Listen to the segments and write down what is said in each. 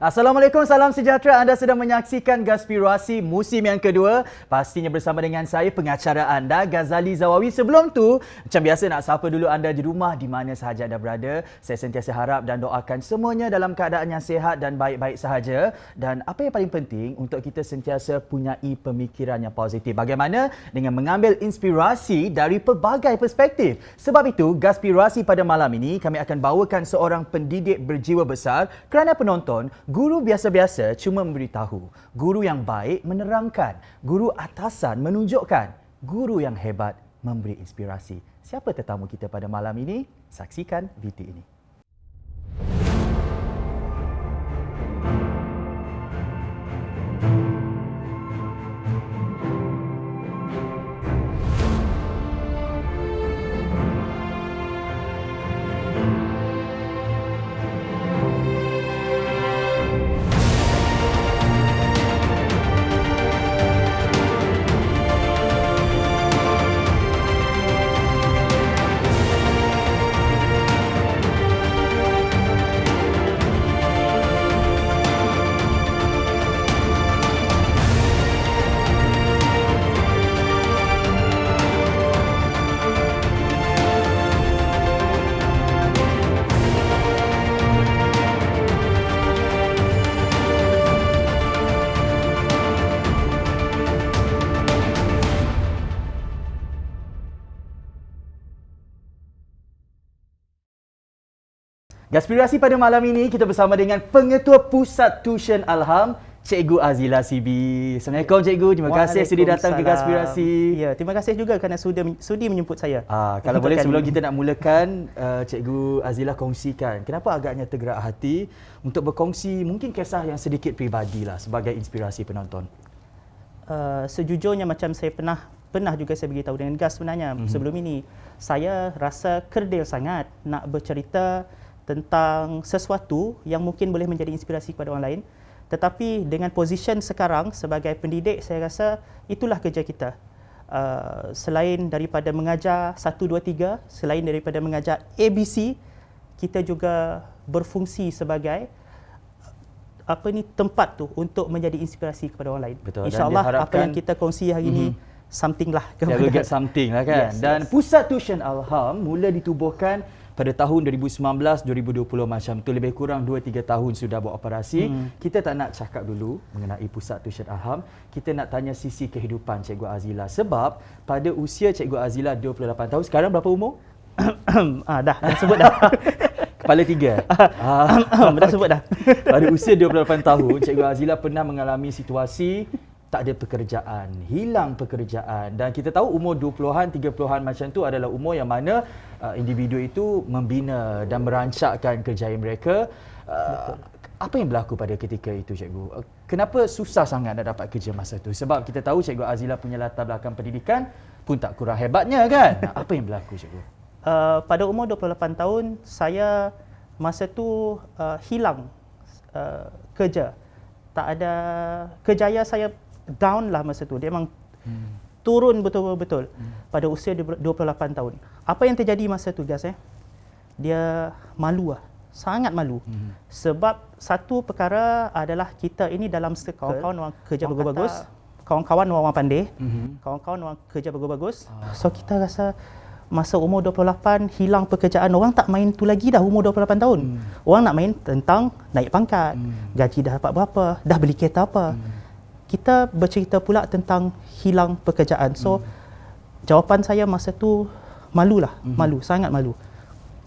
Assalamualaikum, salam sejahtera. Anda sedang menyaksikan Gaspirasi musim yang kedua. Pastinya bersama dengan saya, pengacara anda, Ghazali Zawawi. Sebelum tu, macam biasa nak sapa dulu anda di rumah di mana sahaja anda berada. Saya sentiasa harap dan doakan semuanya dalam keadaan yang sihat dan baik-baik sahaja. Dan apa yang paling penting untuk kita sentiasa punyai pemikiran yang positif. Bagaimana dengan mengambil inspirasi dari pelbagai perspektif. Sebab itu, Gaspirasi pada malam ini kami akan bawakan seorang pendidik berjiwa besar kerana penonton guru biasa-biasa cuma memberitahu. Guru yang baik menerangkan. Guru atasan menunjukkan. Guru yang hebat memberi inspirasi. Siapa tetamu kita pada malam ini? Saksikan VT ini. Gaspirasi pada malam ini kita bersama dengan Pengetua Pusat Tuition Alham, Cikgu Azila Sibi. Assalamualaikum Cikgu, terima kasih sudi datang ke Gaspirasi. Ya, terima kasih juga kerana sudi menjemput saya. Kalau boleh sebelum kita nak mulakan, Cikgu Azila kongsikan kenapa agaknya tergerak hati untuk berkongsi mungkin kisah yang sedikit peribadilah sebagai inspirasi penonton. Sejujurnya macam saya pernah juga saya beritahu dengan Gas sebenarnya sebelum ini, saya rasa kerdil sangat nak bercerita tentang sesuatu yang mungkin boleh menjadi inspirasi kepada orang lain. Tetapi dengan position sekarang sebagai pendidik, saya rasa itulah kerja kita. Selain daripada mengajar 1, 2, 3, selain daripada mengajar ABC, kita juga berfungsi sebagai tempat tu untuk menjadi inspirasi kepada orang lain. Betul. InsyaAllah apa yang kita kongsi hari ini something lah. Dia get something lah kan. Yes, Dan Pusat Tuition Alham mula ditubuhkan pada tahun 2019-2020 macam tu, lebih kurang 2-3 tahun sudah beroperasi. Kita tak nak cakap dulu mengenai Pusat Tuition Alham. Kita nak tanya sisi kehidupan Cikgu Azila. Sebab pada usia Cikgu Azila 28 tahun, sekarang berapa umur? Dah sebut dah. Kepala 3. Dah sebut dah. Pada usia 28 tahun, Cikgu Azila pernah mengalami situasi tak ada pekerjaan, hilang pekerjaan. Dan kita tahu umur 20-an, 30-an macam tu adalah umur yang mana individu itu membina dan merancakkan kerjaya mereka. Apa yang berlaku pada ketika itu, Cikgu? Kenapa susah sangat nak dapat kerja masa tu? Sebab kita tahu Cikgu Azila punya latar belakang pendidikan pun tak kurang hebatnya kan? Apa yang berlaku, Cikgu? Pada umur 28 tahun, saya masa tu hilang kerja. Tak ada kerjaya, saya down lah masa tu. Dia memang turun betul-betul pada usia 28 tahun. Apa yang terjadi masa tu, Gas? Dia malu lah. Sangat malu. Sebab satu perkara adalah kita ini dalam kawan-kawan orang kerja bagus-bagus, kawan-kawan orang pandai, kawan-kawan orang kerja bagus-bagus. So kita rasa masa umur 28 hilang pekerjaan, orang tak main tu lagi dah umur 28 tahun. Orang nak main tentang naik pangkat, gaji dah dapat berapa, dah beli kereta apa. Kita bercerita pula tentang hilang pekerjaan. So, jawapan saya masa tu malulah, malu, sangat malu.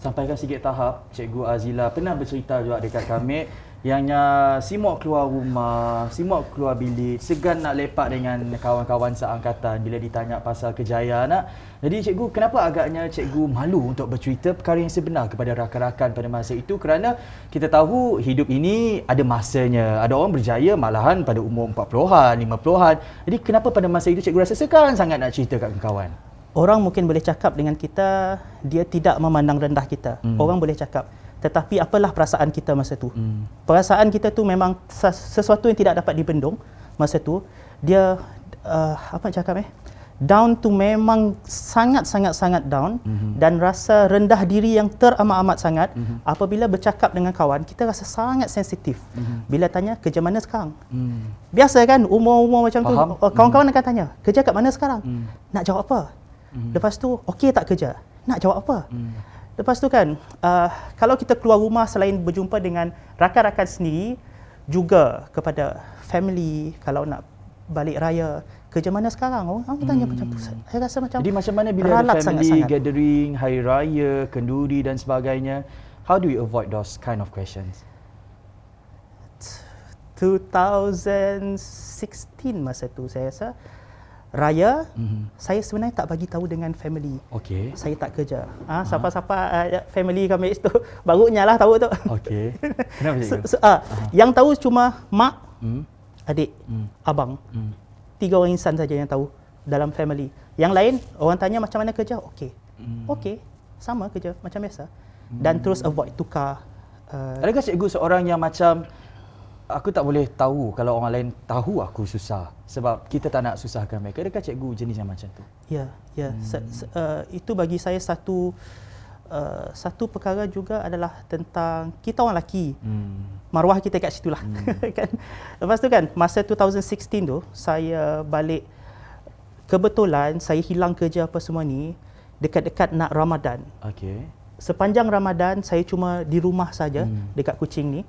Sampaikan sikit tahap, Cikgu Azila pernah bercerita juga dekat kami yang simok keluar rumah, simok keluar bilik, segan nak lepak dengan kawan-kawan seangkatan bila ditanya pasal kejayaan anak. Jadi Cikgu, kenapa agaknya Cikgu malu untuk bercerita perkara yang sebenar kepada rakan-rakan pada masa itu? Kerana kita tahu hidup ini ada masanya. Ada orang berjaya malahan pada umur 40-an, 50-an. Jadi kenapa pada masa itu Cikgu rasa segan sangat nak cerita kat kawan? Orang mungkin boleh cakap dengan kita, dia tidak memandang rendah kita. Orang boleh cakap. Tetapi apalah perasaan kita masa tu? Perasaan kita tu memang sesuatu yang tidak dapat dibendung masa tu. Dia, apa nak cakap down tu memang sangat down dan rasa rendah diri yang teramat-amat sangat. Apabila bercakap dengan kawan, kita rasa sangat sensitif. Bila tanya kerja mana sekarang? Biasa kan umur-umur macam Faham? tu, kawan-kawan akan tanya, kerja kat mana sekarang? Nak jawab apa? Lepas tu, okey tak kerja? Nak jawab apa? Lepas tu kan, kalau kita keluar rumah selain berjumpa dengan rakan-rakan sendiri, juga kepada family, kalau nak balik raya, kerja mana sekarang? Orang tanya macam tu. Saya rasa macam Jadi macam mana bila ralat ada family sangat-sangat. gathering, hari raya, kenduri dan sebagainya, how do you avoid those kind of questions? 2016 masa tu saya rasa raya, saya sebenarnya tak bagi tahu dengan family. Okey. Saya tak kerja. Siapa-siapa family kami itu barunya lah tahu tu. Okey. Kenapa cikgu? Yang tahu cuma mak, adik, Hmm. abang. 3 orang insan saja yang tahu dalam family. Yang lain orang tanya macam mana kerja? Okey. Okey, sama kerja macam biasa. Dan terus avoid tukar. Adakah cikgu seorang yang macam aku tak boleh tahu kalau orang lain tahu aku susah sebab kita tak nak susahkan mereka? Adakah cikgu jenis yang macam tu? Ya. Itu bagi saya satu perkara juga adalah tentang kita orang lelaki. Maruah kita kat situlah. Kan? Lepas tu kan masa 2016 tu saya balik, kebetulan saya hilang kerja apa semua ni dekat-dekat nak Ramadan. Okey. Sepanjang Ramadan saya cuma di rumah saja dekat Kuching ni.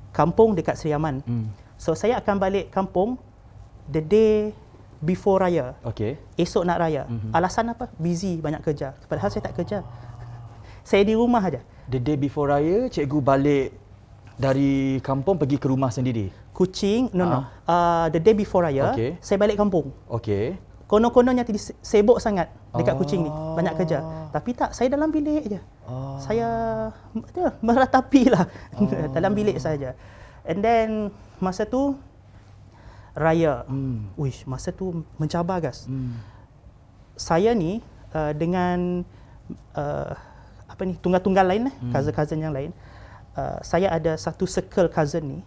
Kampung dekat Seri Aman. So saya akan balik kampung the day before raya. Okey. Esok nak raya. Alasan apa? Busy, banyak kerja. Padahal saya tak kerja. Saya di rumah aja. The day before raya, cikgu balik dari kampung pergi ke rumah sendiri. Kuching, no. The day before raya, Okey. saya balik kampung. Okey. Konon-kononnya tadi sibuk sangat dekat Kuching ni, banyak kerja. Tapi tak, saya dalam bilik je. Saya meratapi lah dalam bilik saja. And then masa tu raya. Uish, masa tu mencabar guys. Saya ni dengan tunggal-tunggal lain, cousin-cousin yang lain. Saya ada satu circle cousin ni.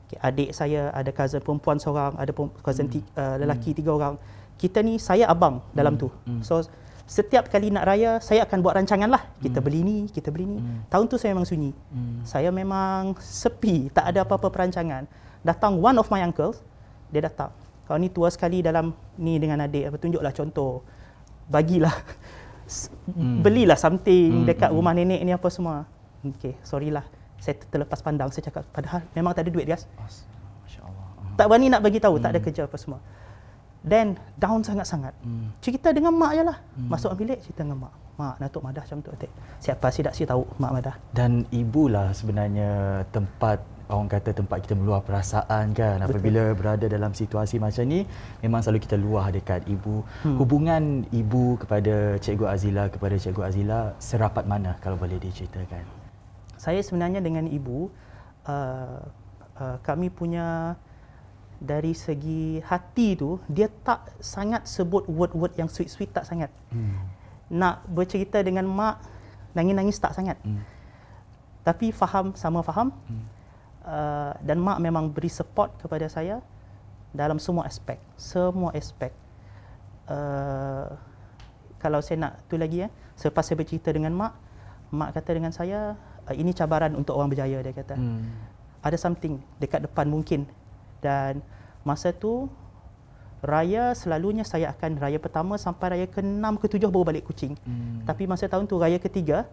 Okay, adik saya ada cousin perempuan seorang, ada cousin lelaki 3 orang. Kita ni saya abang dalam tu. So setiap kali nak raya saya akan buat rancangan lah. Kita beli ni, kita beli ni. Tahun tu saya memang sunyi. Saya memang sepi, tak ada apa-apa perancangan. Datang one of my uncles, dia datang. Kau ni tua sekali dalam ni dengan adik, tunjuklah contoh. Bagilah. Belilah something dekat rumah nenek ni apa semua. Okey, sorry lah. Saya terlepas pandang, saya cakap padahal memang tak ada duit guys. Masya-Allah. Tak berani nak bagi tahu, tak ada kerja apa semua. Then down sangat-sangat. Cerita dengan mak je lah. Masuk bilik cerita dengan mak. Mak, Datuk Madah macam tu. Siapa sih tak tahu Mak Madah. Dan ibulah sebenarnya tempat, orang kata tempat kita meluah perasaan kan. Apabila berada dalam situasi macam ni, memang selalu kita luah dekat ibu. Hubungan ibu kepada Cikgu Azila, serapat mana kalau boleh diceritakan? Saya sebenarnya dengan ibu, kami punya dari segi hati tu, dia tak sangat sebut word-word yang sweet-sweet, tak sangat. Nak bercerita dengan mak, nangis-nangis tak sangat. Tapi sama faham. Dan mak memang beri support kepada saya dalam semua aspek. Kalau saya nak tu lagi selepas saya bercerita dengan mak kata dengan saya, ini cabaran untuk orang berjaya, dia kata. Ada something dekat depan mungkin. Dan masa tu raya selalunya saya akan raya pertama sampai raya ke-6 ke-7 baru balik Kuching. Tapi masa tahun tu raya ketiga,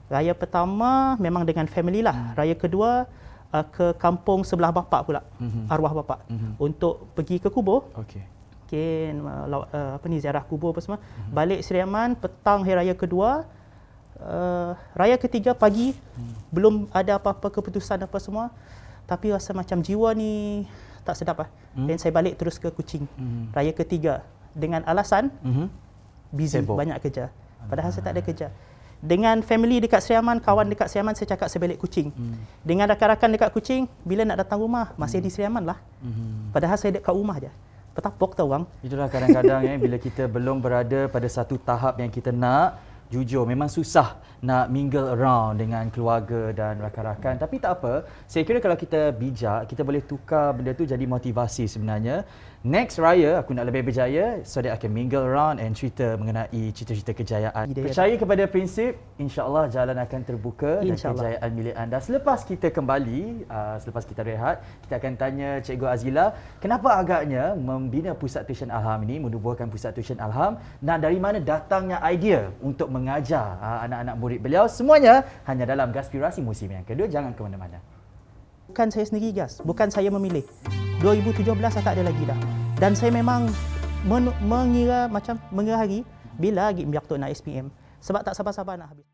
raya pertama memang dengan family lah. Raya kedua ke kampung sebelah bapa pula, arwah bapa, untuk pergi ke kubur. Okey. Ziarah kubur apa semua. Balik Seri Aman petang hari raya kedua. Raya ketiga pagi belum ada apa-apa keputusan apa semua. Tapi rasa macam jiwa ni tak sedap lah. Dan saya balik terus ke Kuching. Raya ketiga dengan alasan busy, banyak kerja. Padahal saya tak ada kerja. Dengan family dekat Seri Aman, kawan dekat Seri Aman, saya cakap saya balik Kuching. Dengan rakan-rakan dekat Kuching, bila nak datang rumah, masih di Seri Aman lah. Padahal saya dekat rumah je. Petapok tau bang. Itulah kadang-kadang bila kita belum berada pada satu tahap yang kita nak, jujur memang susah nak mingle around dengan keluarga dan rakan-rakan. Tapi tak apa, saya kira kalau kita bijak, kita boleh tukar benda tu jadi motivasi sebenarnya. Next raya aku nak lebih berjaya so that I can mingle around and cerita mengenai cita-cita kejayaan. Percaya kepada prinsip, insya-Allah jalan akan terbuka dan kejayaan milik anda. Selepas kita kembali, selepas kita rehat, kita akan tanya Cikgu Azila, kenapa agaknya membina Pusat Tuition Alham ini, menubuhkan Pusat Tuition Alham, dan dari mana datangnya idea untuk mengajar anak-anak murid beliau. Semuanya hanya dalam Gaspirasi musim yang kedua. Jangan ke mana-mana. Bukan saya sendiri, Gas. Bukan saya memilih. 2017 saya tak ada lagi dah. Dan saya memang mengira hari bila lagi biar tok nak SPM. Sebab tak sabar-sabar nak habis.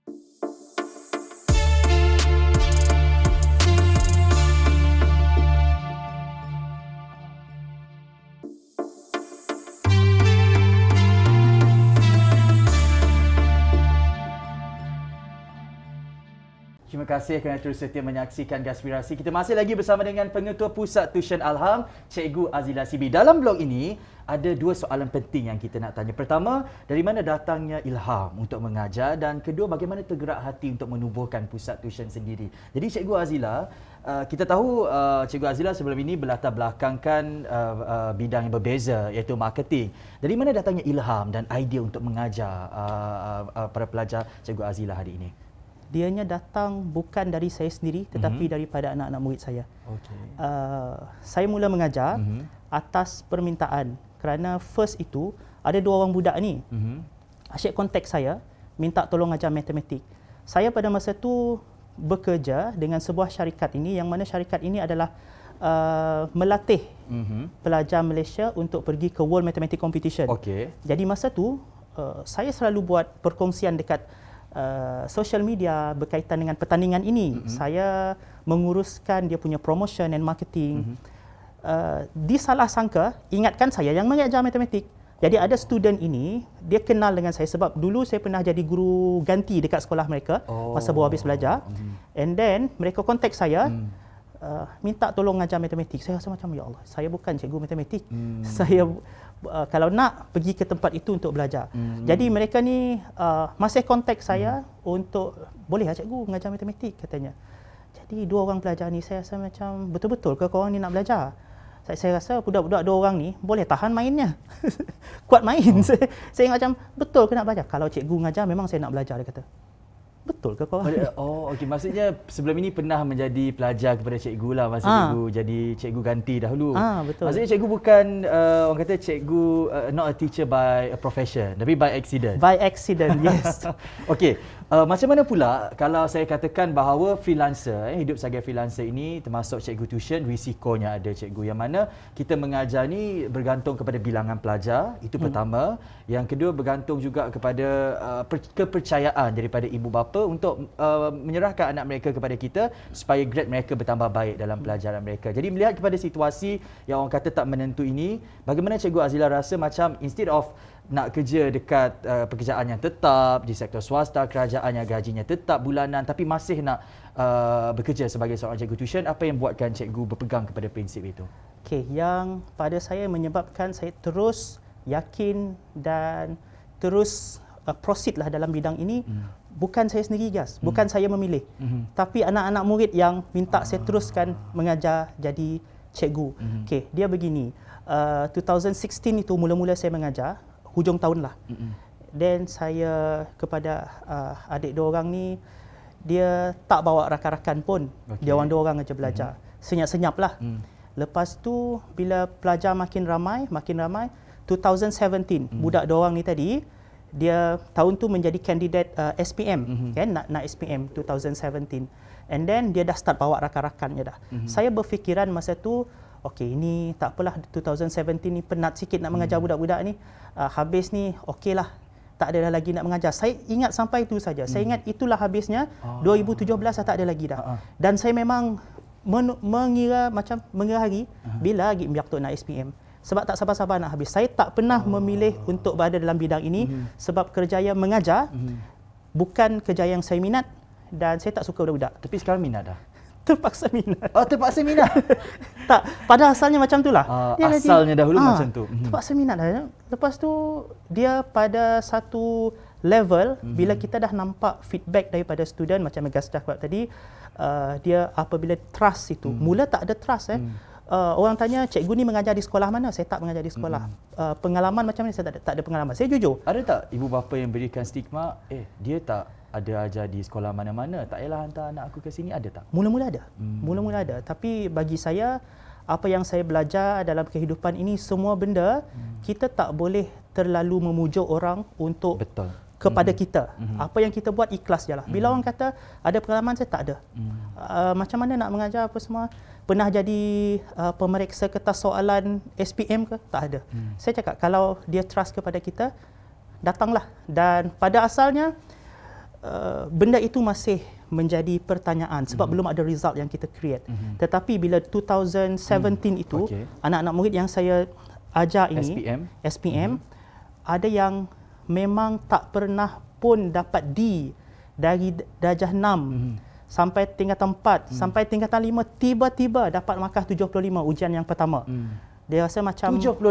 Terima kasih kerana terus setia menyaksikan Gaspirasi. Kita masih lagi bersama dengan Pengetua Pusat Tuition Alham, Cikgu Azila Sibi. Dalam blog ini, ada dua soalan penting yang kita nak tanya. Pertama, dari mana datangnya ilham untuk mengajar? Dan kedua, bagaimana tergerak hati untuk menubuhkan pusat tuition sendiri? Jadi Cikgu Azila, kita tahu Cikgu Azila sebelum ini berlatar belakangkan bidang yang berbeza, iaitu marketing. Dari mana datangnya ilham dan idea untuk mengajar para pelajar Cikgu Azila hari ini? Dianya datang bukan dari saya sendiri tetapi daripada anak-anak murid saya. Okay. Saya mula mengajar atas permintaan kerana first itu ada dua orang budak ni. Asyik kontak saya minta tolong ajar matematik. Saya pada masa tu bekerja dengan sebuah syarikat ini yang mana syarikat ini adalah melatih pelajar Malaysia untuk pergi ke World Mathematics Competition. Okay. Jadi masa tu saya selalu buat perkongsian dekat social media berkaitan dengan pertandingan ini. Saya menguruskan dia punya promotion and marketing. Disalah sangka, ingatkan saya yang mengajar matematik. Jadi ada student ini, dia kenal dengan saya sebab dulu saya pernah jadi guru ganti dekat sekolah mereka masa baru habis belajar. And then mereka kontak saya, minta tolong ajar matematik. Saya rasa macam, ya Allah, saya bukan cikgu matematik. Saya kalau nak pergi ke tempat itu untuk belajar. Jadi mereka ni masih kontak saya untuk, boleh lah cikgu mengajar matematik katanya. Jadi dua orang pelajar ni saya rasa macam, betul-betul ke korang ni nak belajar? Saya rasa budak-budak dua orang ni boleh tahan mainnya. Kuat main. Saya macam, betul ke nak belajar? Kalau cikgu mengajar memang saya nak belajar, dia kata. Betul ke korang? Oh, okey. Maksudnya sebelum ini pernah menjadi pelajar kepada cikgu lah masa cikgu jadi cikgu ganti dahulu. Betul. Maksudnya cikgu bukan orang kata cikgu not a teacher by a profession, tapi by accident. By accident, yes. Okey. Macam mana pula kalau saya katakan bahawa freelancer, hidup sebagai freelancer ini termasuk cikgu tuition, risikonya ada cikgu, yang mana kita mengajar ni bergantung kepada bilangan pelajar, itu pertama. Yang kedua bergantung juga kepada kepercayaan daripada ibu bapa untuk menyerahkan anak mereka kepada kita supaya grade mereka bertambah baik dalam pelajaran mereka. Jadi melihat kepada situasi yang orang kata tak menentu ini, bagaimana Cikgu Azila rasa macam instead of nak kerja dekat pekerjaan yang tetap di sektor swasta, kerajaan yang gajinya tetap bulanan, tapi masih nak bekerja sebagai seorang cikgu tuition, apa yang buatkan cikgu berpegang kepada prinsip itu? Okey, yang pada saya menyebabkan saya terus yakin dan terus proceed lah dalam bidang ini, bukan saya sendiri, Gas. Bukan saya memilih. Tapi anak-anak murid yang minta saya teruskan mengajar jadi cikgu. Okey, dia begini. 2016 itu mula-mula saya mengajar, hujung tahun lah. Dan saya kepada adik dua orang ni, dia tak bawa rakan-rakan pun. Dia orang dua orang aja belajar. Senyap-senyap lah. Lepas tu bila pelajar makin ramai, 2017 budak dua orang ni tadi, dia tahun tu menjadi kandidat SPM, kan, nak SPM 2017. And then dia dah start bawa rakan-rakannya dah. Saya berfikiran masa tu, okey, ini tak apalah, 2017 ni penat sikit nak mengajar budak-budak ni. Habis ni okeylah, tak ada dah lagi nak mengajar. Saya ingat sampai itu saja. Saya ingat itulah habisnya. 2017 saya tak ada lagi dah. Dan saya memang mengira hari bila lagi biar tok nak SPM. Sebab tak sabar-sabar nak habis. Saya tak pernah memilih untuk berada dalam bidang ini sebab kerjaya mengajar bukan kerjaya yang saya minat dan saya tak suka budak-budak. Tapi sekarang minat dah? Terpaksa minat. Oh, terpaksa minat? Tak, pada asalnya macam itulah. Asalnya dahulu macam tu. Terpaksa minat dah. Lepas tu dia pada satu level bila kita dah nampak feedback daripada student macam Megas cakap tadi, dia apabila trust itu, mula tak ada trust orang tanya, cikgu ni mengajar di sekolah mana? Saya tak mengajar di sekolah. Pengalaman macam ni saya tak ada pengalaman. Saya jujur. Ada tak ibu bapa yang berikan stigma, dia tak ada ajar di sekolah mana-mana, tak payahlah hantar anak aku ke sini, ada tak? Mula-mula ada. Mula-mula ada. Tapi bagi saya, apa yang saya belajar dalam kehidupan ini, semua benda kita tak boleh terlalu memujuk orang untuk Betul. kepada kita. Apa yang kita buat ikhlas je lah. Bila orang kata ada pengalaman, saya tak ada. Macam mana nak mengajar apa semua? Pernah jadi pemeriksa kertas soalan SPM ke? Tak ada. Saya cakap kalau dia trust kepada kita, datanglah. Dan pada asalnya benda itu masih menjadi pertanyaan sebab belum ada result yang kita create. Tetapi bila 2017 itu, anak-anak murid yang saya ajar ini, SPM ada yang memang tak pernah pun dapat D dari darjah 6 sampai tingkatan 4 sampai tingkatan 5, tiba-tiba dapat markah 75 ujian yang pertama. Dia rasa macam 75.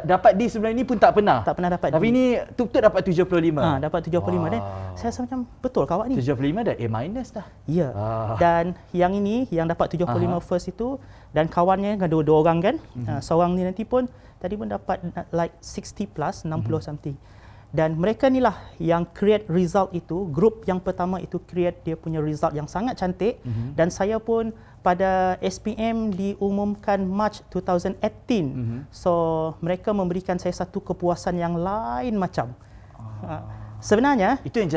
Dapat D sebelum ini pun tak pernah. Tak pernah dapat Tapi D. ini tuk-tuk dapat 75. Dapat 75. Dan saya rasa macam betul kawak ni. 75 dah A- dah. Ya. Dan yang ini yang dapat 75 first itu, dan kawannya kan dua orang kan. Seorang ni nanti pun tadi pun dapat like 60 plus, 60 something. Dan mereka ni lah yang create result itu. Grup yang pertama itu create dia punya result yang sangat cantik. Dan saya pun pada SPM diumumkan March 2018. So mereka memberikan saya satu kepuasan yang lain macam. Sebenarnya itu yang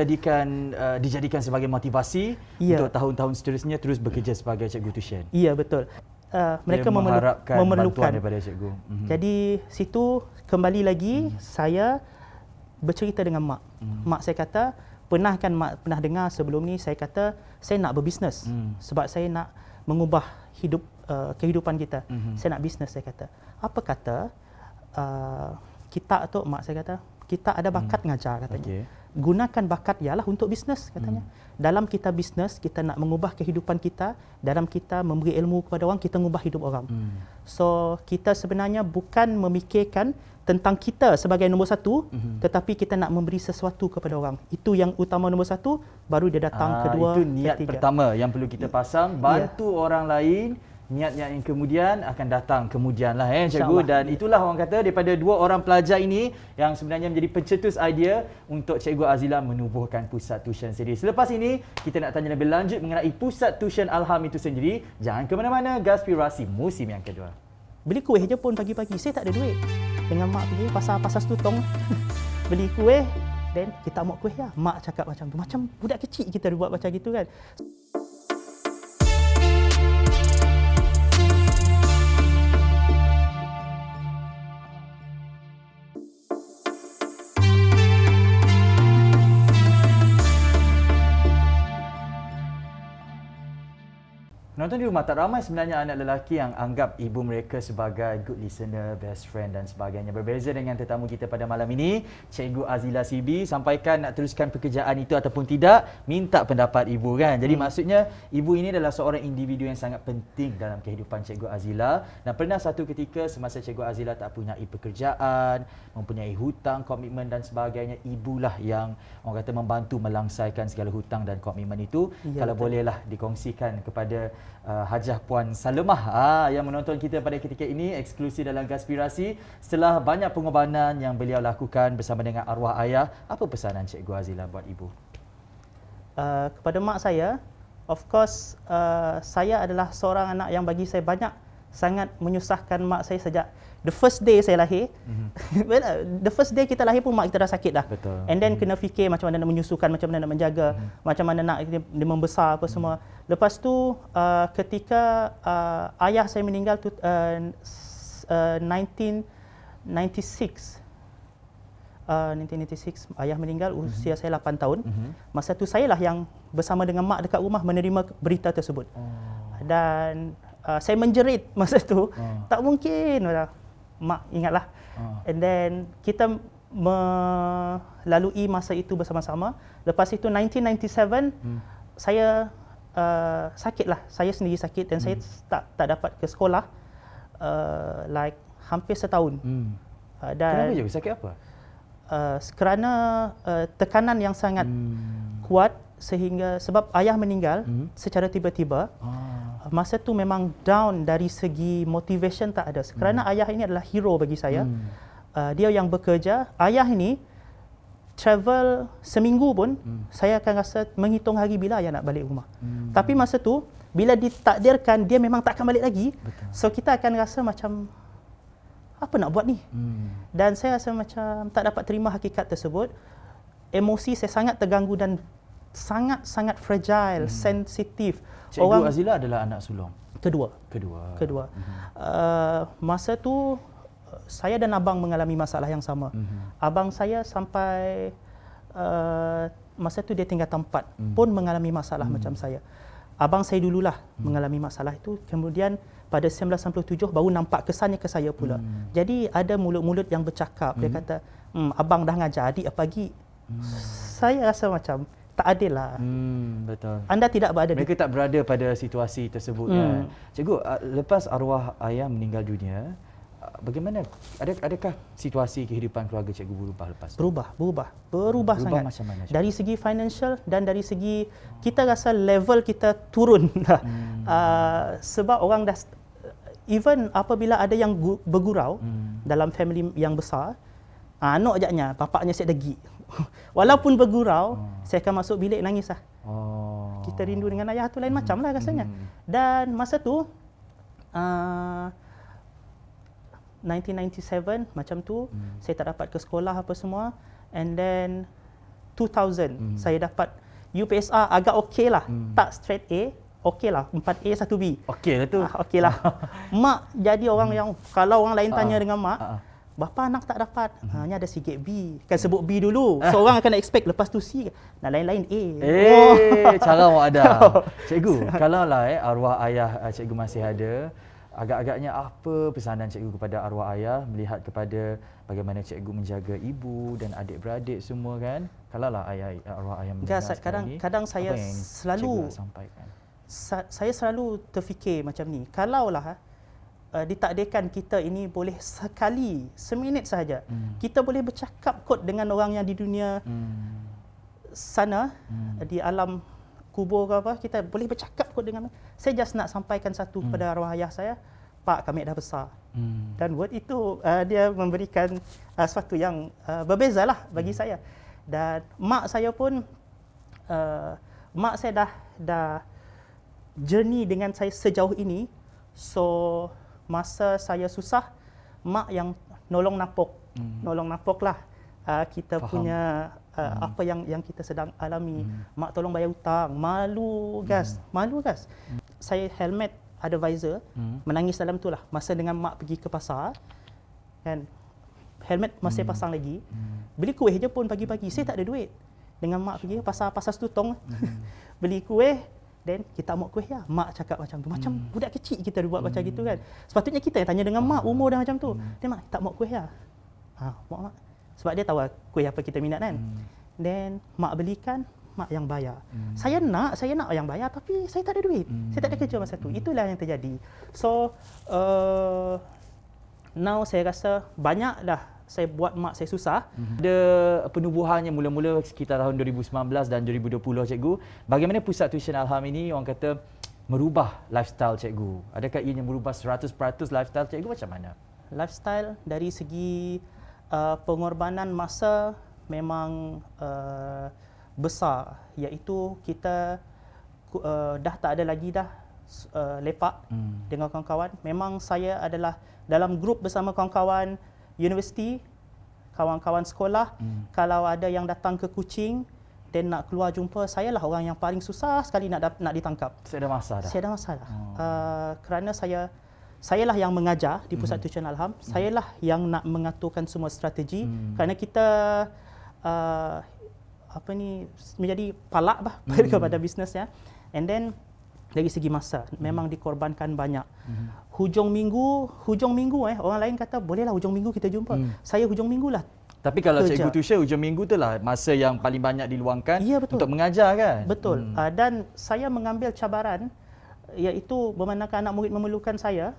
dijadikan sebagai motivasi untuk tahun-tahun seterusnya terus bekerja sebagai cikgu tuition. Ya, betul. Mereka mengharapkan memerlukan bantuan daripada cikgu. Jadi situ kembali lagi saya bercerita dengan mak. Mak saya kata, mak pernah dengar sebelum ni saya kata saya nak berbisnes sebab saya nak mengubah kehidupan kita. Saya nak bisnes, saya kata. Apa kata kita tu, mak saya kata, kita ada bakat ngajar katanya. Gunakan bakat ialah untuk bisnes katanya. Dalam kita bisnes, kita nak mengubah kehidupan kita, dalam kita memberi ilmu kepada orang, kita mengubah hidup orang. So kita sebenarnya bukan memikirkan tentang kita sebagai nombor satu, tetapi kita nak memberi sesuatu kepada orang. Itu yang utama nombor satu, baru dia datang kedua, itu niat ketiga. pertama yang perlu kita pasang, bantu orang lain. Niat-niat yang kemudian akan datang kemudianlah cikgu. Dan itulah orang kata daripada dua orang pelajar ini yang sebenarnya menjadi pencetus idea untuk Cikgu Azila menubuhkan pusat tuition sendiri. Selepas ini kita nak tanya lebih lanjut mengenai pusat tuition Alham itu sendiri. Jangan ke mana-mana, Gaspirasi musim yang kedua. Beli kuih je pun pagi-pagi, saya tak ada duit. Dengan mak pergi pasar Setutong beli kuih, dan kita mau kuih lah. Mak cakap macam tu, macam budak kecil kita buat macam gitu kan. Penonton di rumah, tak ramai sebenarnya anak lelaki yang anggap ibu mereka sebagai good listener, best friend dan sebagainya. Berbeza dengan tetamu kita pada malam ini, Cikgu Azila CB, sampaikan nak teruskan pekerjaan itu ataupun tidak, minta pendapat ibu kan. Jadi maksudnya ibu ini adalah seorang individu yang sangat penting dalam kehidupan Cikgu Azila. Dan pernah satu ketika semasa Cikgu Azila tak punya pekerjaan, mempunyai hutang, komitmen dan sebagainya, ibulah yang orang kata membantu melangsaikan segala hutang dan komitmen itu. Ya, kalau bolehlah dikongsikan kepada Hajah Puan Salemah yang menonton kita pada ketika ini eksklusif dalam Gaspirasi. Setelah banyak pengorbanan yang beliau lakukan bersama dengan arwah ayah, apa pesanan Cikgu Azila buat ibu? Kepada mak saya, of course saya adalah seorang anak yang bagi saya sangat menyusahkan mak saya sejak the first day saya lahir. The first day kita lahir pun mak kita dah sakit dah. Betul. And then kena fikir macam mana nak menyusukan, macam mana nak menjaga, macam mana nak dia membesar apa semua. Lepas tu ketika ayah saya meninggal tu 1996 ayah meninggal usia saya 8 tahun. Masa tu saya lah yang bersama dengan mak dekat rumah menerima berita tersebut. Dan saya menjerit masa tu. Tak mungkin. Mak ingatlah. And then kita melalui masa itu bersama-sama. Lepas itu 1997 saya sakitlah. Saya sendiri sakit dan saya tak dapat ke sekolah like hampir setahun. Kenapa je? Sakit apa? kerana tekanan yang sangat kuat sehingga sebab ayah meninggal secara tiba-tiba. Masa tu memang down dari segi motivation tak ada. Kerana ayah ini adalah hero bagi saya. Dia yang bekerja. Ayah ini travel seminggu pun saya akan rasa menghitung hari bila ayah nak balik rumah. Tapi masa tu bila ditakdirkan dia memang tak akan balik lagi. Betul. So kita akan rasa macam apa nak buat ni? Dan saya rasa macam tak dapat terima hakikat tersebut. Emosi saya sangat terganggu dan sangat-sangat fragile, sensitif. Cikgu Azila adalah anak sulung? Kedua. Masa tu saya dan abang mengalami masalah yang sama. Abang saya sampai masa tu dia tinggal tempat pun mengalami masalah macam saya. Abang saya dululah mengalami masalah itu. Kemudian pada 1997 baru nampak kesannya ke saya pula. Jadi ada mulut-mulut yang bercakap. Dia kata, abang dah ngajar adik apa lagi? Saya rasa macam tak adil lah. Betul. Anda tidak berada Mereka tak berada pada situasi tersebut kan. Cikgu, lepas arwah ayah meninggal dunia, bagaimana, adakah situasi kehidupan keluarga cikgu berubah lepas tu? Berubah sangat. Macam mana, dari segi financial dan dari segi kita rasa level kita turun dah. Sebab orang dah even apabila ada yang bergurau dalam family yang besar, anak ajaknya, bapaknya saya degi. Walaupun bergurau, saya akan masuk bilik nangis lah. Kita rindu dengan ayah tu lain macam lah rasanya. Dan masa tu 1997 macam tu, saya tak dapat ke sekolah apa semua. And then 2000 saya dapat UPSR agak okey lah. Tak straight A, okey lah, 4A 1B. Okey lah tu. Okey lah. Mak jadi orang yang kalau orang lain tanya dengan mak, bapa anak tak dapat, hanya ada sikit B. Kan sebut B dulu. So orang akan expect lepas tu C. Nah lain-lain A. Cara awak ada. Cikgu, kalau lah arwah ayah cikgu masih ada, agak-agaknya apa pesanan cikgu kepada arwah ayah melihat kepada bagaimana cikgu menjaga ibu dan adik-beradik semua kan? Kalau lah arwah ayah meninggal sekarang ni, kadang saya selalu saya selalu terfikir macam ni. Kalaulah ditakdirkan kita ini boleh sekali, seminit sahaja, kita boleh bercakap kot dengan orang yang di dunia sana, di alam kubur ke apa, kita boleh bercakap kot dengan. Saya just nak sampaikan satu kepada arwah ayah saya, Pak, kami dah besar. Dan word itu dia memberikan sesuatu yang berbezalah bagi saya. Dan mak saya pun, mak saya dah journey dengan saya sejauh ini. So masa saya susah, mak yang nolong napok lah. Kita faham. Punya apa yang kita sedang alami. Mak tolong bayar hutang, malu gas. Saya helmet ada visor, menangis dalam tu lah. Masa dengan mak pergi ke pasar, kan, helmet masih pasang lagi. Beli kuih je pun pagi-pagi, saya tak ada duit. Dengan mak pergi pasar Setutong, beli kuih. Dan kita mau kuih ya. Mak cakap macam tu. Macam budak kecil kita buat macam gitu kan. Sepatutnya kita yang tanya dengan mak, umur dah macam tu. Dia, mak, tak mau kuih ya. Mak. Sebab dia tahu kuih apa kita minat kan. Then mak belikan, mak yang bayar. Saya nak yang bayar tapi saya tak ada duit. Saya tak ada kerja masa tu. Itulah yang terjadi. So now saya rasa banyak dah saya buat mak saya susah. Ada penubuhannya mula-mula sekitar tahun 2019 dan 2020 cikgu. Bagaimana Pusat Tuition Alham ini orang kata merubah lifestyle cikgu? Adakah ianya merubah 100% lifestyle cikgu macam mana? Lifestyle dari segi pengorbanan masa memang besar, iaitu kita dah tak ada lagi dah lepak dengan kawan-kawan. Memang saya adalah dalam grup bersama kawan-kawan universiti, kawan-kawan sekolah. Kalau ada yang datang ke Kuching dan nak keluar jumpa, saya lah orang yang paling susah sekali nak ditangkap. Saya dah masa dah. Kerana saya lah yang mengajar di Pusat Tuition Alham. Saya lah yang nak mengaturkan semua strategi. Kerana kita menjadi palak kepada bisnesnya. And then dari segi masa memang dikorbankan banyak. Hujung minggu orang lain kata bolehlah hujung minggu kita jumpa. Saya hujung minggu lah. Tapi kalau cikgu tuition hujung minggu tu lah masa yang paling banyak diluangkan untuk mengajar kan. Betul. Dan saya mengambil cabaran iaitu memandangkan anak murid memerlukan saya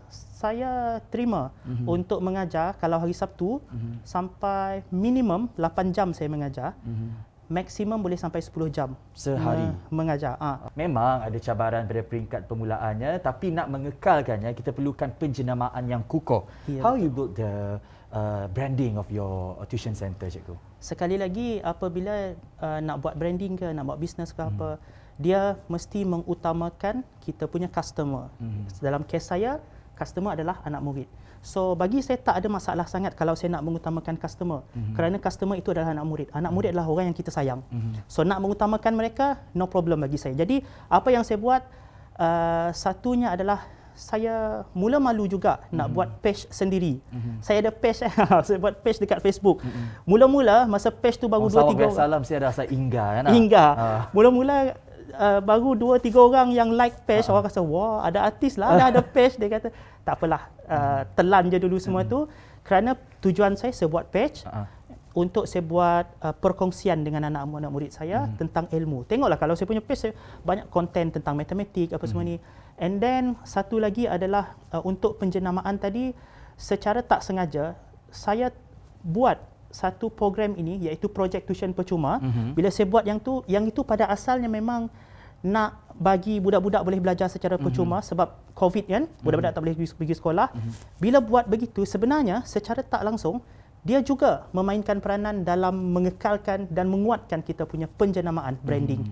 terima untuk mengajar kalau hari Sabtu sampai minimum 8 jam saya mengajar. Maksimum boleh sampai 10 jam sehari mengajar. Memang ada cabaran pada peringkat permulaannya, tapi nak mengekalkannya kita perlukan penjenamaan yang kukuh. How you build the branding of your tuition center, cikgu? Sekali lagi, apabila nak buat branding ke, nak buat bisnes ke apa, dia mesti mengutamakan kita punya customer. Dalam kes saya, customer adalah anak murid. So bagi saya tak ada masalah sangat kalau saya nak mengutamakan customer. Kerana customer itu adalah anak murid. Anak murid adalah orang yang kita sayang. So nak mengutamakan mereka, no problem bagi saya. Jadi apa yang saya buat, satunya adalah saya mula malu juga nak buat page sendiri. Saya ada page, saya buat page dekat Facebook. Mula-mula masa page tu baru 2-3 orang. Salam saya dah rasa Ingga kan? Ingga. Mula-mula baru 2-3 orang yang like page, orang kata wah ada artis lah, ada page. Dia kata tak apalah, telan je dulu semua tu, kerana tujuan saya buat page untuk saya buat perkongsian dengan anak-anak murid saya tentang ilmu. Tengoklah kalau saya punya page, saya banyak konten tentang matematik apa semua ni. And then satu lagi adalah untuk penjenamaan tadi, secara tak sengaja saya buat satu program ini, iaitu projek tuition percuma. Bila saya buat yang itu pada asalnya memang nak bagi budak-budak boleh belajar secara percuma sebab COVID kan, budak-budak tak boleh pergi sekolah. Bila buat begitu, sebenarnya secara tak langsung dia juga memainkan peranan dalam mengekalkan dan menguatkan kita punya penjenamaan branding.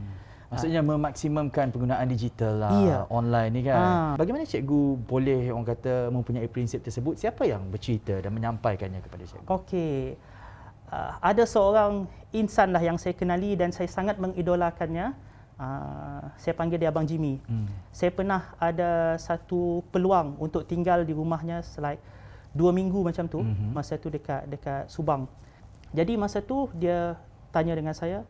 Maksudnya memaksimumkan penggunaan digital lah, online ni kan. Bagaimana cikgu boleh orang kata mempunyai prinsip tersebut? Siapa yang bercerita dan menyampaikannya kepada cikgu? Okey. Ada seorang insan lah yang saya kenali dan saya sangat mengidolakannya. Saya panggil dia Abang Jimmy. Saya pernah ada satu peluang untuk tinggal di rumahnya selai 2 minggu macam tu. Masa tu dekat Subang. Jadi masa tu dia tanya dengan saya,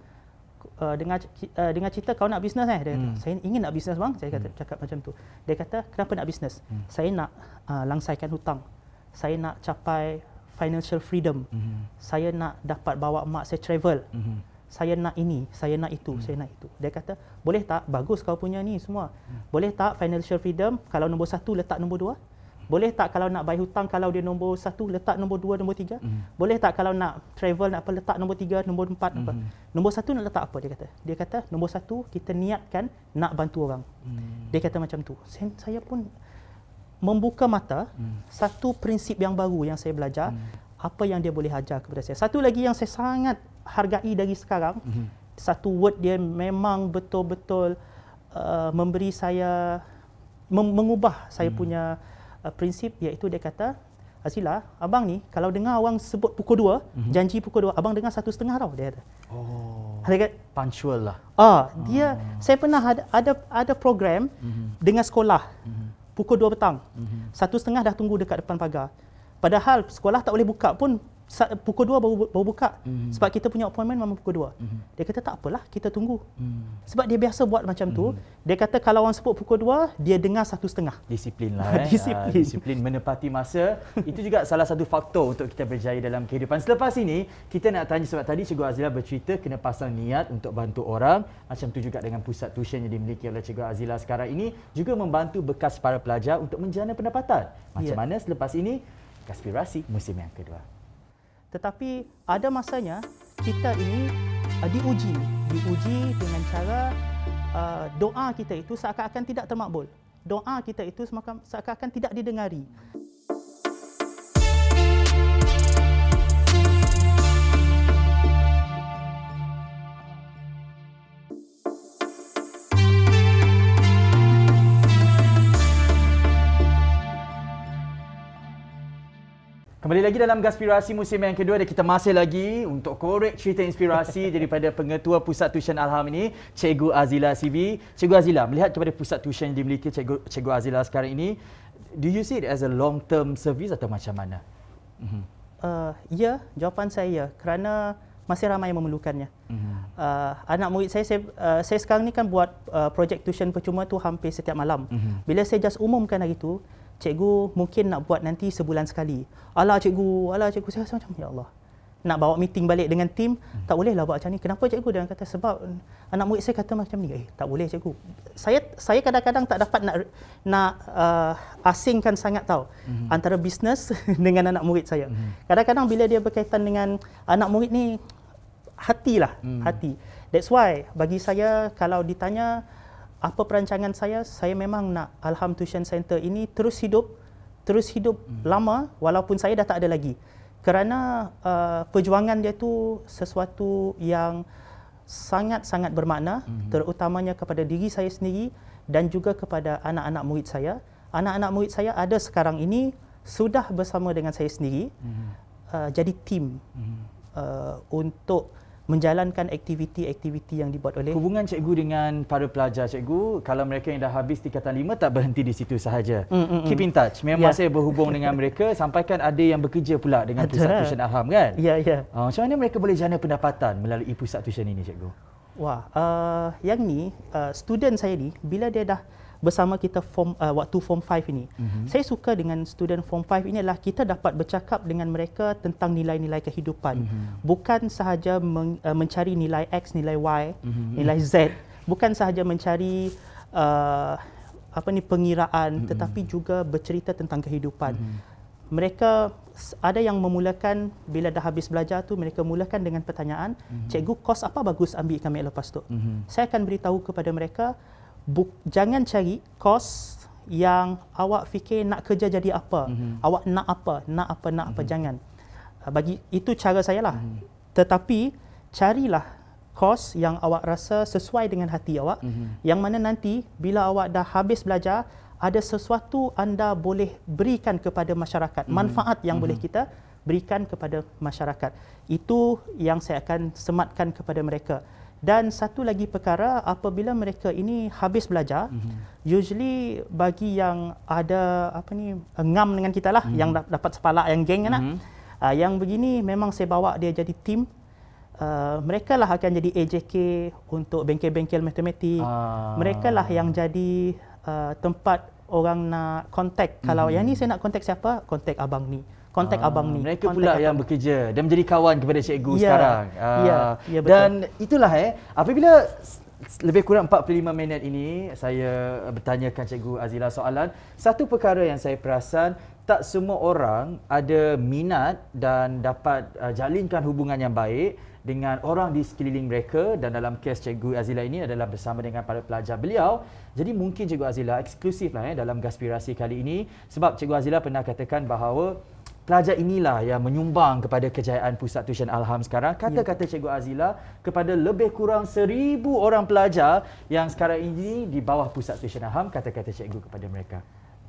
dengar cerita kau nak bisnes dia kata, saya ingin nak bisnes bang. Saya kata cakap macam tu. Dia kata kenapa nak bisnes? Saya nak langsaikan hutang. Saya nak capai financial freedom. Saya nak dapat bawa mak saya travel. Saya nak ini, saya nak itu, saya nak itu. Dia kata, boleh tak? Bagus kau punya ni semua. Boleh tak financial freedom, kalau nombor 1 letak nombor 2? Boleh tak kalau nak bayar hutang, kalau dia nombor 1 letak nombor 2, nombor 3? Boleh tak kalau nak travel, nak apa, letak nombor 3, nombor 4 apa? Nombor 1 nak letak apa dia kata? Dia kata nombor 1 kita niatkan nak bantu orang. Dia kata macam tu. Saya pun membuka mata, satu prinsip yang baru yang saya belajar, apa yang dia boleh ajar kepada saya. Satu lagi yang saya sangat hargai dari sekarang, satu word dia memang betul-betul memberi saya, mengubah saya punya prinsip, iaitu dia kata, Azila, abang ni kalau dengar orang sebut pukul 2, janji pukul 2, abang dengar 1:30 tau, dia kata. Dia kata, punctual lah. Saya pernah ada program dengan sekolah pukul 2 petang. 1:30 dah tunggu dekat depan pagar. Padahal sekolah tak boleh buka pun pukul 2 baru buka. Sebab kita punya appointment memang pukul 2. Dia kata tak apalah, kita tunggu. Sebab dia biasa buat macam tu. Dia kata kalau orang sebut pukul 2, dia dengar 1:30. Disiplin lah. Disiplin menepati masa. Itu juga salah satu faktor untuk kita berjaya dalam kehidupan. Selepas ini, kita nak tanya, sebab tadi Cikgu Azila bercerita kena pasang niat untuk bantu orang. Macam tu juga dengan pusat tuition yang dimiliki oleh Cikgu Azila sekarang ini, juga membantu bekas para pelajar untuk menjana pendapatan. Macam mana selepas ini? Gaspirasi musim yang kedua. Tetapi ada masanya kita ini diuji dengan cara doa kita itu seakan-akan tidak termakbul. Doa kita itu seakan-akan tidak didengari. Kembali lagi dalam Gaspirasi musim yang kedua dan kita masih lagi untuk korek cerita inspirasi daripada Pengetua Pusat Tuition Alham ini, Cikgu Azila CV. Cikgu Azila, melihat kepada pusat tuition yang dimiliki Cikgu Azila sekarang ini, do you see it as a long term service atau macam mana? Ya, jawapan saya ya, kerana masih ramai yang memerlukannya. Anak murid saya sekarang ni kan buat projek tuition percuma tu hampir setiap malam. Bila saya just umumkan hari tu, cikgu mungkin nak buat nanti sebulan sekali. Alah cikgu, saya rasa macam, ya Allah. nak bawa meeting balik dengan tim, tak boleh lah buat macam ni. Kenapa cikgu? Dia kata sebab anak murid saya kata macam ni. Tak boleh cikgu. Saya kadang-kadang tak dapat nak asingkan sangat tahu antara bisnes dengan anak murid saya. Kadang-kadang bila dia berkaitan dengan anak murid ni, hati. That's why bagi saya kalau ditanya apa perancangan saya memang nak Alham Tuition Center ini terus hidup lama walaupun saya dah tak ada lagi. Kerana perjuangan dia tu sesuatu yang sangat-sangat bermakna, terutamanya kepada diri saya sendiri dan juga kepada anak-anak murid saya. Anak-anak murid saya ada sekarang ini sudah bersama dengan saya sendiri, jadi tim untuk menjalankan aktiviti-aktiviti yang dibuat oleh... Hubungan cikgu dengan para pelajar cikgu, kalau mereka yang dah habis tingkatan 5 tak berhenti di situ sahaja. Keep in touch. Memang saya berhubung dengan mereka, sampaikan ada yang bekerja pula dengan Pusat Tuition Alham kan? Ya. Macam mana mereka boleh jana pendapatan melalui pusat tuition ini cikgu? Wah, yang ni student saya ni bila dia dah bersama kita waktu form 5 ini. Saya suka dengan student form 5 ini adalah kita dapat bercakap dengan mereka tentang nilai-nilai kehidupan. Bukan sahaja mencari nilai X, nilai Y, nilai Z. Bukan sahaja mencari pengiraan, tetapi juga bercerita tentang kehidupan. Mereka ada yang memulakan bila dah habis belajar tu, mereka mulakan dengan pertanyaan, cikgu, kos apa bagus ambil kami lepas tu? Saya akan beritahu kepada mereka, jangan cari kos yang awak fikir nak kerja jadi apa, awak nak apa, jangan. Bagi itu cara saya lah. Tetapi carilah kos yang awak rasa sesuai dengan hati awak, yang mana nanti bila awak dah habis belajar, ada sesuatu anda boleh berikan kepada masyarakat, manfaat yang boleh kita berikan kepada masyarakat. Itu yang saya akan sematkan kepada mereka. Dan satu lagi perkara, apabila mereka ini habis belajar, usually bagi yang ada ngam dengan kita lah, yang dapat sepalak, yang geng kan, yang begini memang saya bawa dia jadi tim. Mereka lah akan jadi AJK untuk bengkel-bengkel matematik. Mereka lah yang jadi tempat orang nak kontak. Kalau yang ni saya nak kontak siapa? Kontak abang ni. Kontak abang ni. Mereka pula yang bekerja dan menjadi kawan kepada cikgu sekarang. Ya, betul. Dan itulah apabila lebih kurang 45 minit ini saya bertanyakan cikgu Azila soalan, satu perkara yang saya perasan, tak semua orang ada minat dan dapat jalinkan hubungan yang baik dengan orang di sekeliling mereka, dan dalam kes cikgu Azila ini adalah bersama dengan para pelajar beliau. Jadi mungkin cikgu Azila eksklusif lah dalam Gaspirasi kali ini, sebab cikgu Azila pernah katakan bahawa pelajar inilah yang menyumbang kepada kejayaan Pusat Tuition Alham sekarang. Kata-kata cikgu Azila kepada lebih kurang 1,000 orang pelajar yang sekarang ini di bawah Pusat Tuition Alham, kata-kata cikgu kepada mereka.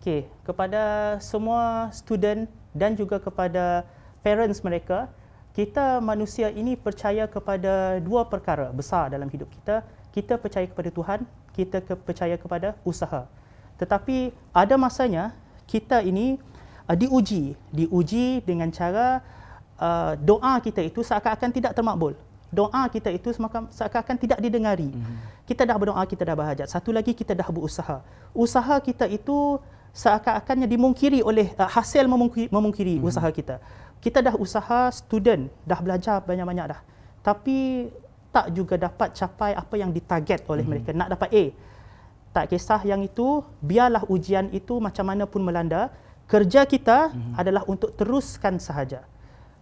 Okey, kepada semua student dan juga kepada parents mereka, kita manusia ini percaya kepada dua perkara besar dalam hidup kita. Kita percaya kepada Tuhan, kita percaya kepada usaha. Tetapi ada masanya kita ini diuji dengan cara doa kita itu seakan-akan tidak termakbul. Doa kita itu seakan-akan tidak didengari. Kita dah berdoa, kita dah berhajat. Satu lagi, kita dah berusaha. Usaha kita itu seakan-akannya dimungkiri oleh hasil memungkiri usaha kita. Kita dah usaha, student dah belajar banyak-banyak dah, tapi tak juga dapat capai apa yang ditarget oleh mereka. Nak dapat A, tak kisah yang itu, biarlah ujian itu macam mana pun melanda. Kerja kita adalah untuk teruskan sahaja.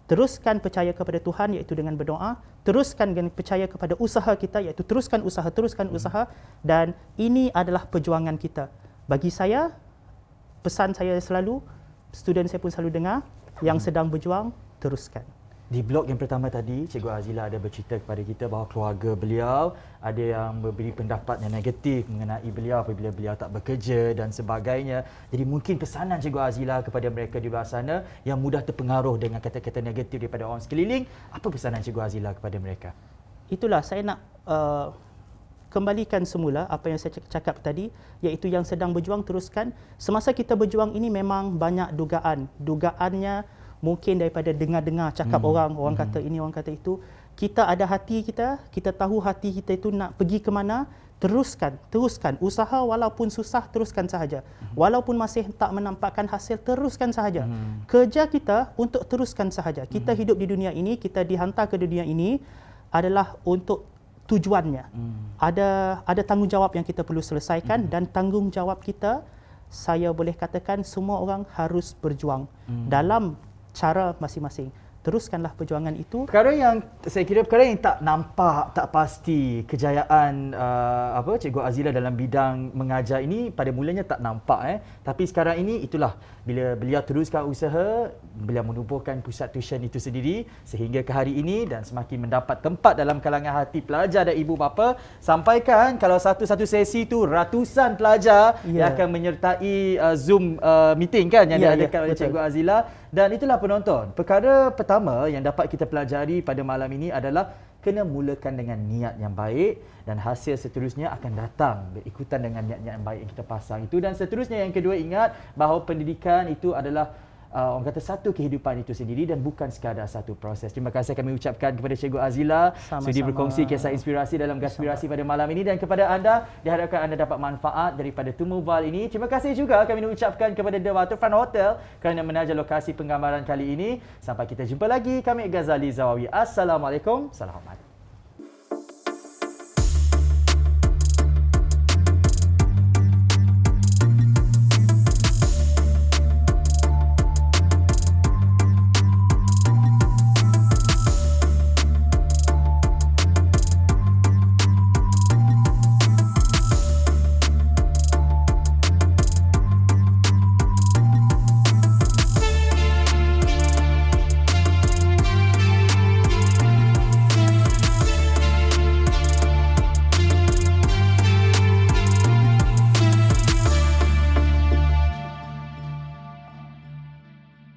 Teruskan percaya kepada Tuhan, iaitu dengan berdoa. Teruskan dengan percaya kepada usaha kita, iaitu teruskan usaha. Dan ini adalah perjuangan kita. Bagi saya, pesan saya selalu, student saya pun selalu dengar, yang sedang berjuang, teruskan. Di blog yang pertama tadi, Cikgu Azila ada bercerita kepada kita bahawa keluarga beliau ada yang memberi pendapat yang negatif mengenai beliau apabila beliau tak bekerja dan sebagainya. Jadi mungkin pesanan Cikgu Azila kepada mereka di luar sana yang mudah terpengaruh dengan kata-kata negatif daripada orang sekeliling, apa pesanan Cikgu Azila kepada mereka? Itulah saya nak kembalikan semula apa yang saya cakap tadi, iaitu yang sedang berjuang, teruskan. Semasa kita berjuang ini memang banyak dugaan. Dugaannya mungkin daripada dengar-dengar cakap orang kata ini, orang kata itu. Kita ada hati kita tahu hati kita itu nak pergi ke mana, teruskan usaha walaupun susah, teruskan sahaja. Walaupun masih tak menampakkan hasil, teruskan sahaja. Kerja kita untuk teruskan sahaja. Kita hidup di dunia ini, kita dihantar ke dunia ini adalah untuk tujuannya. Ada tanggungjawab yang kita perlu selesaikan dan tanggungjawab kita, saya boleh katakan semua orang harus berjuang dalam cara masing-masing. Teruskanlah perjuangan itu. Perkara yang saya kira perkara yang tak nampak, tak pasti kejayaan Cikgu Azila dalam bidang mengajar ini pada mulanya tak nampak tapi sekarang ini itulah bila beliau teruskan usaha, beliau menubuhkan pusat tuition itu sendiri sehingga ke hari ini dan semakin mendapat tempat dalam kalangan hati pelajar dan ibu bapa, sampaikan kalau satu-satu sesi tu ratusan pelajar yang akan menyertai Zoom meeting kan yang diadakan oleh Cikgu Azila. Dan itulah penonton. Perkara pertama yang dapat kita pelajari pada malam ini adalah kena mulakan dengan niat yang baik dan hasil seterusnya akan datang berikutan dengan niat-niat yang baik yang kita pasang itu. Dan seterusnya yang kedua, ingat bahawa pendidikan itu adalah orang kata satu kehidupan itu sendiri dan bukan sekadar satu proses. Terima kasih kami ucapkan kepada Cikgu Azila sudi berkongsi kisah inspirasi dalam Gaspirasi pada malam ini, dan kepada anda diharapkan anda dapat manfaat daripada Temu Val ini. Terima kasih juga kami ucapkan kepada The Waterfront Hotel kerana menaja lokasi penggambaran kali ini. Sampai kita jumpa lagi, kami Ghazali Zawawi. Assalamualaikum. Salam hormat.